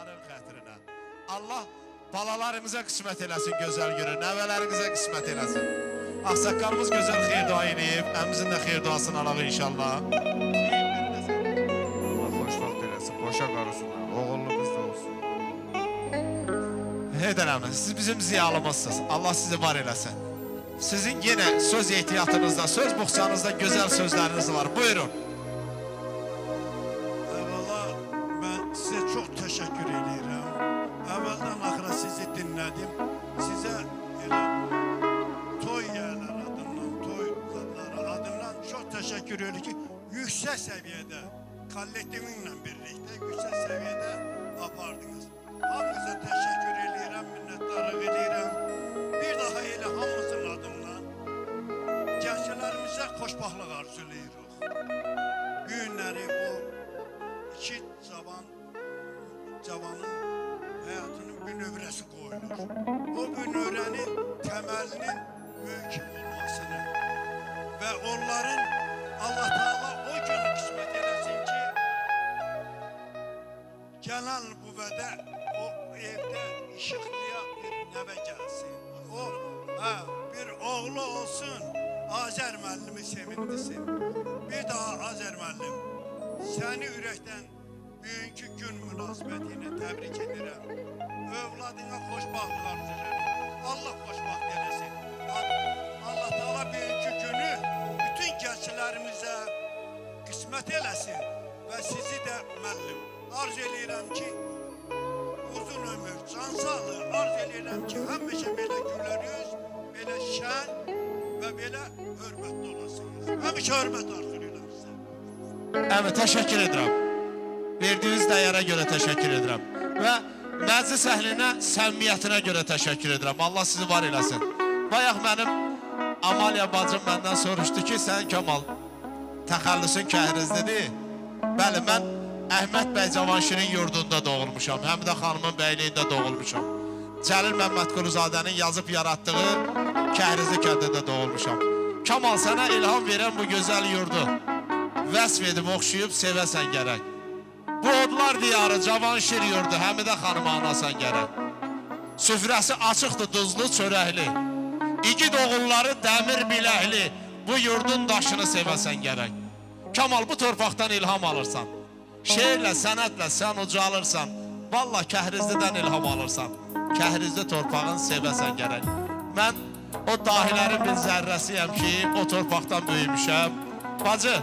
onların xətrinə. Allah balalarımıza qismət eləsin gözəl günü, nəvələrinizə qismət eləsin. Ağsaqqalımız gözəl xeyir dua eləyib, əmimizin də xeyir duasını alaq inşallah. Allah xoşvaxt eləsin, qoşa qarısınlar, oğullumuz da olsun. Heydər əmi, siz bizim ziyalımızsınız, Allah sizi var eləsin. Sizin yenə söz ehtiyatınızda, söz buxçanızda gözəl sözləriniz var, buyurun. Əvvəla, mən sizə çox təşəkkür edirəm. Əvvəldən axıra sizi dinlədim. Sizə elə toy yerlər adından, toy zadları adından çox təşəkkür edirəm ki, yüksək səviyyədə, kollektivinlə birlikdə yüksək səviyyədə apardınız. Hamınıza təşəkkür edirəm, minnətdarlıq edirəm. Bir daha elə hamımızın adından gənclərimizə xoşbaxtlıq arzulayırıq. Bu günləri bu iki cavanın həyatının bir növrəsi qoyulur. O bir növrənin təməlinin möhkəm olmasını və onların Allah Teala o gün qismət eləsin ki, gələn qüvvədə o evdə işıqlıya bir nəvə gəlsin. O bir oğlu olsun, Azər müəllimi sevindirsin. Bir daha Azər müəllim, səni ürəkdən bugünkü gün münasibətinə təbrik edirəm. Övladına xoşbaxtlıq arzulayıram. Allah xoşbaxt eləsin. Allah Teala bugünkü günü bütün gənclərimizə qismət eləsin və sizi də müəllim arzu eləyirəm ki, uzun ömür, can sağlığı arzu eləyirəm ki, həmişə belə gülürüz, belə şən və belə hörmətli olasınız. Həmişə hörmət arzulayıram sizə. Əmi, təşəkkür edirəm. Verdiyiniz dəyərə görə təşəkkür edirəm. Və məclis əhlinə səmimiyyətinə görə təşəkkür edirəm. Allah sizi var eləsin. Bayaq mənim Amaliya bacım məndən soruşdu ki, sən Kamal, təxəllüsün Kəhrizlidir. Bəli, mən Əhməd bəy Cavanşirin yurdunda doğulmuşam. Həm də xanımın bəyliyində doğulmuşam. Cəlil Məmmədquluzadənin yazıb yaratdığı Kəhrizli kəndində doğulmuşam. Kamal, sənə ilham verən bu gözəl yurdu vəsf edib, oxşuyub, sevəsən gərək. Bu odlar diyarı Cavanşir yurdu, Həmidə xanıma anasan gərək. Süfrəsi açıqdır, duzlu, çörəkli. İgid oğulları dəmir biləkli, bu yurdun daşını sevəsən gərək. Kamal, bu torpaqdan ilham alırsan. Şeirlə, sənətlə sən ucalırsan. Valla Kəhrizlidən ilham alırsan. Kəhrizli torpağın sevəsən gərək. Mən o dahilərin bir zərrəsiyəm ki, o torpaqdan böyümüşəm. Bacı,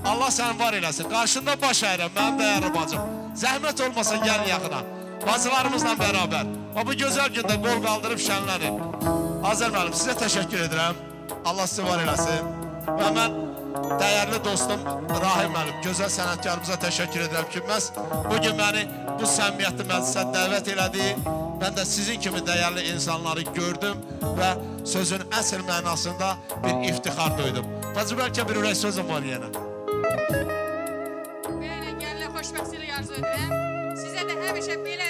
Allah sən var eləsin. Qarşında baş əyirəm, mənim dəyərli bacım. Zəhmət olmasa gəl yaxına. Bacılarımızla bərabər. Bu gözəl gündə qol qaldırıb şənlənin. Azər müəllim, sizə təşəkkür edirəm. Allah sizi var eləsin. Və mən dəyərli dostum Rahim müəllim, gözəl sənətkarımıza təşəkkür edirəm ki, məhz bugün məni bu səmimiyyətli məclisə dəvət elədi. Mən də sizin kimi dəyərli insanları gördüm və sözün əsl mənasında bir iftixar duydum. Bacı, bəlkə bir ürək sözüm var yenə. Belə gəlinlə xoşbəxtçilik arzu edirəm. Sizə də həmişə belə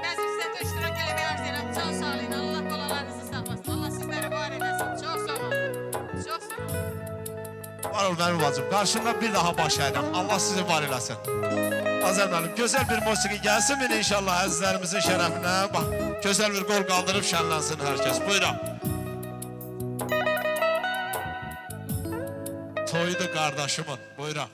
məclislərdə iştirak eləməyi arzu edirəm. Can sağlayın, Allah balalarınızı sağlasın. Allah sizləri var eləsin. Çox sağ olun. Çox sağ olun. Var ol mənim bacım, qarşında bir daha baş əyirəm. Allah sizi var eləsin. Azər müəllim, gözəl bir musiqi gəlsin mi inşallah əzizlərimizin şərəfinə? Bax, gözəl bir qol qaldırıb şənlənsin hər kəs. Buyurun. Toydu qardaşımın, buyurun.